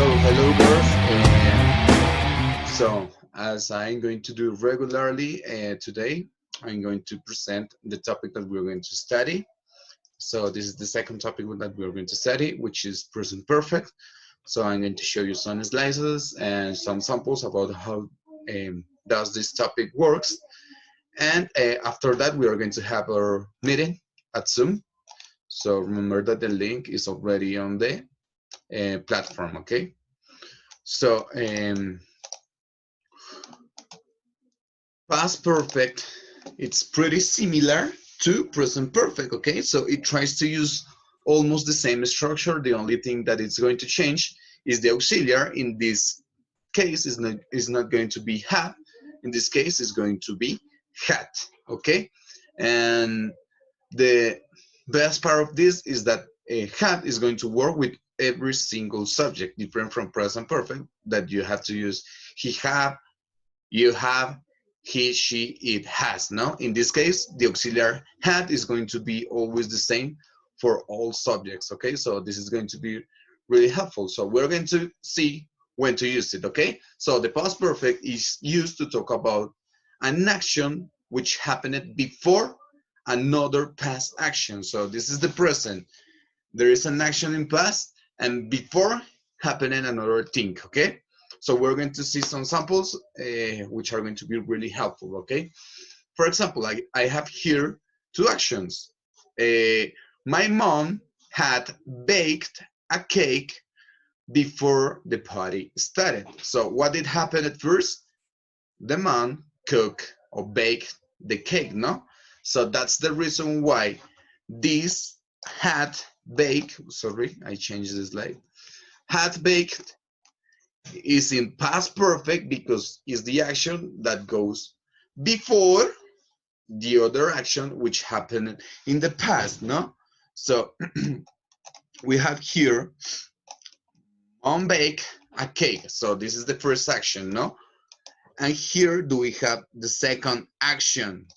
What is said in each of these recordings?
Hello girls. As I'm going to do regularly today, I'm going to present the topic that we're going to study. So this is the second topic that we're going to study, which is present perfect. So I'm going to show you some slides and some samples about how does this topic works. And after that, we are going to have our meeting at Zoom. So remember that the link is already on the platform, okay? So past perfect, it's pretty similar to present perfect, okay? So it tries to use almost the same structure. The only thing that it's going to change is the auxiliary. In this case, is not going to be have. In this case, it's going to be had, okay? And the best part of this is that a had is going to work with every single subject, different from present perfect, that you have to use he have, you have, he, she, it has. No, in this case, the auxiliary had is going to be always the same for all subjects. Okay, so this is going to be really helpful. So we're going to see when to use it. Okay, so the past perfect is used to talk about an action which happened before another past action. So this is the present. There is an action in past, and before happening another thing. Okay, so we're going to see some samples which are going to be really helpful. Okay, for example, I have here two actions. My mom had baked a cake before the party started. So what did happen at first? The mom cooked or baked the cake, no? So that's the reason why this had baked, sorry, I changed the slide. Had baked is in past perfect because it's the action that goes before the other action which happened in the past, no? So we have here on bake a cake. So this is the first action, no? And here do we have the second action.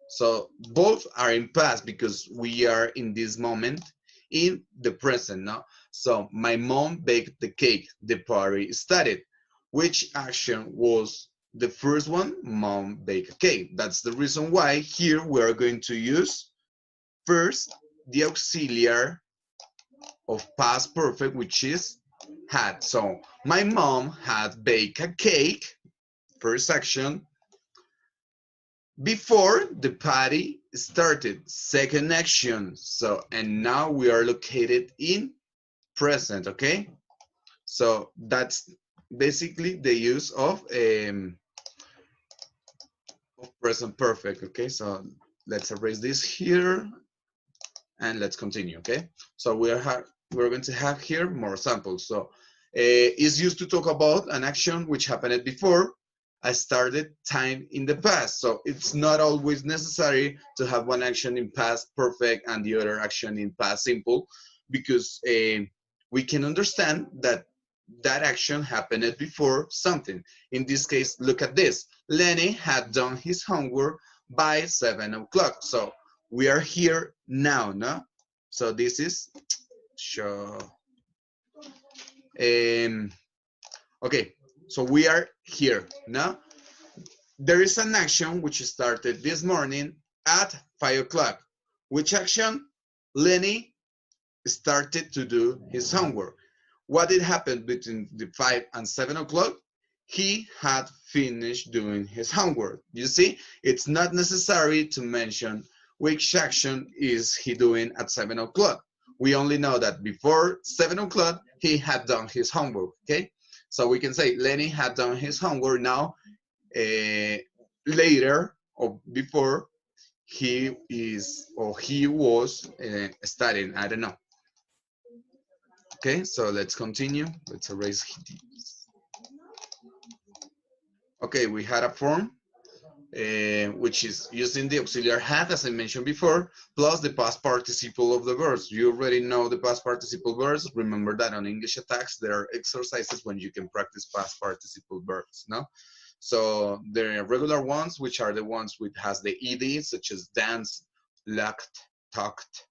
So both are in past because we are in this moment in the present, no? So my mom baked the cake, the party started. Which action was the first one? Mom baked a cake. That's the reason why here we are going to use first the auxiliary of past perfect, which is had. So my mom had baked a cake, first action, before the party started, second action. So, and now we are located in present, okay? So that's basically the use of present perfect, okay? So let's erase this here and let's continue, okay? So we're going to have here more samples. So it's used to talk about an action which happened before I started time in the past. So it's not always necessary to have one action in past perfect and the other action in past simple, because we can understand that that action happened before something. In this case, look at this. Lenny had done his homework by 7 o'clock. So we are here now, no? So this is show. Um, okay, so we are here now. There is an action which started this morning at 5 o'clock. Which action? Lenny started to do his homework. What did happen between the 5 and 7 o'clock? He had finished doing his homework. You see, it's not necessary to mention which action is he doing at 7 o'clock. We only know that before 7 o'clock, he had done his homework, okay? So we can say Lenny had done his homework now. Later or before, he is or he was studying, I don't know. Okay, so let's continue. Let's erase these. Okay, we had a form which is using the auxiliary had, as I mentioned before, plus the past participle of the verbs. You already know the past participle verbs. Remember that on English Attacks, there are exercises when you can practice past participle verbs, no? So there are regular ones, which are the ones which has the ed, such as dance, laughed, talked,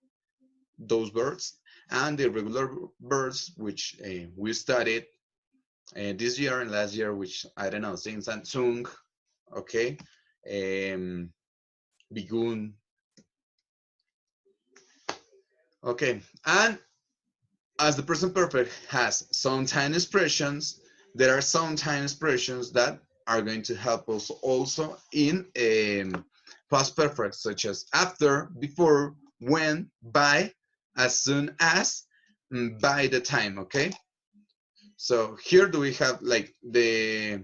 those verbs. and the irregular verbs, which we studied this year and last year, which I don't know, sing and sung, okay, begun, okay, and as the present perfect has some time expressions, there are some time expressions that are going to help us also in past perfect, such as after, before, when, by, as soon as, by the time, okay? So here do we have like the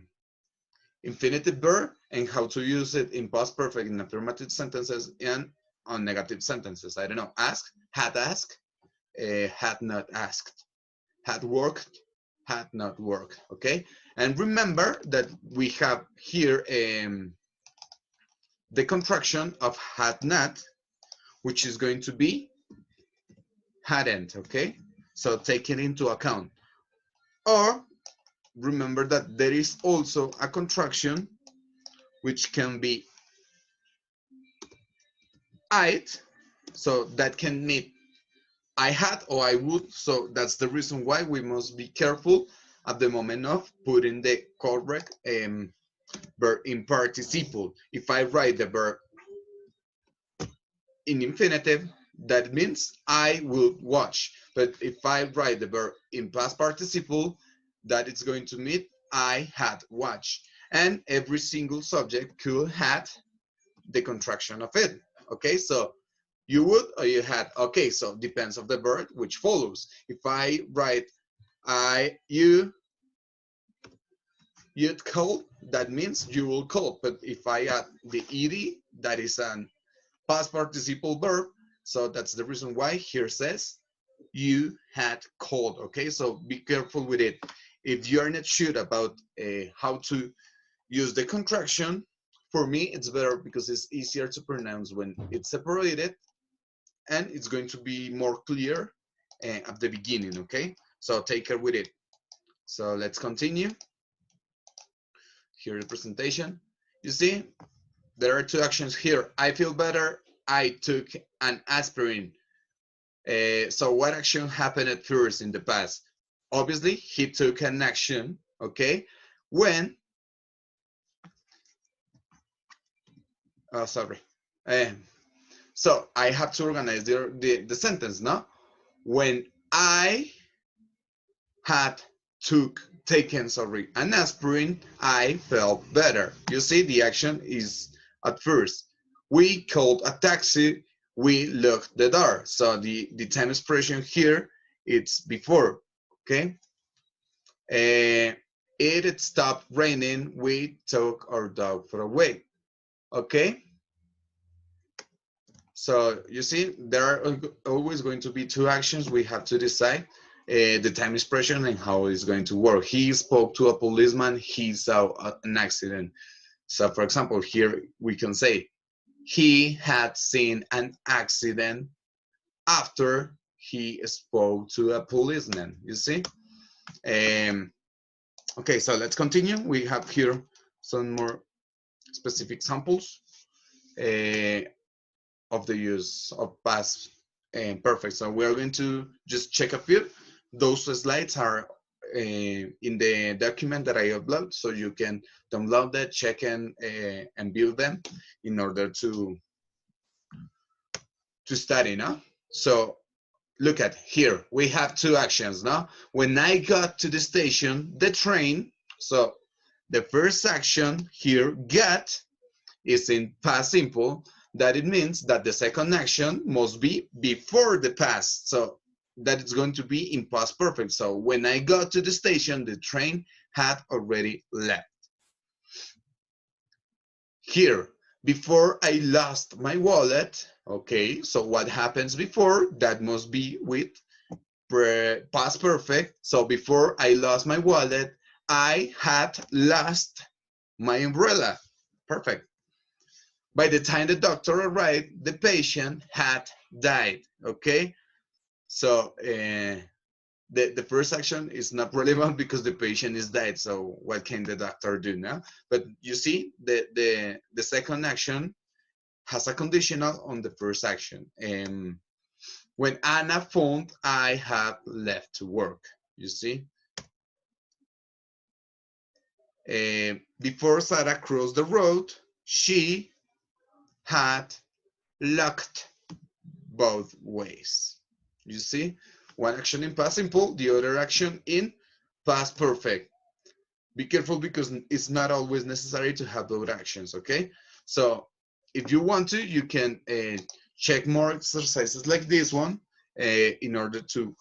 infinitive verb and how to use it in past perfect in affirmative sentences and on negative sentences. I don't know, asked, had not asked, had worked, had not worked, okay? And remember that we have here the contraction of had not, which is going to be hadn't, okay? So take it into account. Or remember that there is also a contraction which can be I'd, so that can mean I had or I would, so that's the reason why we must be careful at the moment of putting the correct verb in participle. If I write the verb in infinitive, that means I will watch. But if I write the verb in past participle, that it's going to mean I had watched. And every single subject could had the contraction of it. Okay, so you would or you had. Okay, so depends of the verb which follows. If I write you'd call, that means you will call. But if I add the ed, that is an past participle verb. So that's the reason why here says you had called. Okay, so be careful with it. If you're not sure about how to use the contraction, for me it's better because it's easier to pronounce when it's separated, and it's going to be more clear at the beginning. Okay, so take care with it. So let's continue. Here the presentation. You see, there are two actions here. I feel better. I took an aspirin. So what action happened at first in the past? Obviously, he took an action, okay? When, oh, sorry. So I have to organize the sentence, no? When I had taken an aspirin, I felt better. You see, the action is at first. We called a taxi, we locked the door. So the time expression here, it's before, okay? It stopped raining, we took our dog for a walk, okay? So you see, there are always going to be two actions. We have to decide the time expression and how it's going to work. He spoke to a policeman, he saw an accident. So for example, here we can say, he had seen an accident after he spoke to a policeman, you see? Okay, so let's continue. We have here some more specific samples of the use of past perfect. So we are going to just check a few. Those slides are in the document that I upload, so you can download that, check and build them in order to study, no? So look at here, we have two actions, no? When I got to the station, the train, so the first action here, get, is in past simple, that it means that the second action must be before the past. So that it's going to be in past perfect. So when I got to the station, the train had already left. Here, before I lost my wallet, okay, so what happens before? That must be with past perfect. So before I lost my wallet, I had lost my umbrella. Perfect. By the time the doctor arrived, the patient had died, okay? So the first action is not relevant because the patient is dead, so what can the doctor do now? But you see, the second action has a conditional on the first action. When Anna found I had left to work, you see? Before Sarah crossed the road, she had looked both ways. You see? One action in past simple, the other action in past perfect. Be careful because it's not always necessary to have both actions, okay? So if you want to, you can check more exercises like this one in order to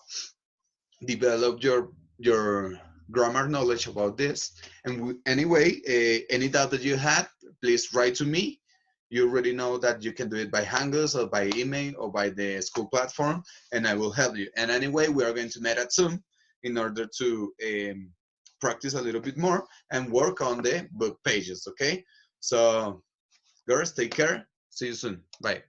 develop your grammar knowledge about this. And anyway, any doubt that you had, please write to me. You already know that you can do it by Hangouts or by email or by the school platform, and I will help you. And anyway, we are going to meet at Zoom in order to practice a little bit more and work on the book pages, okay? So, girls, take care. See you soon. Bye.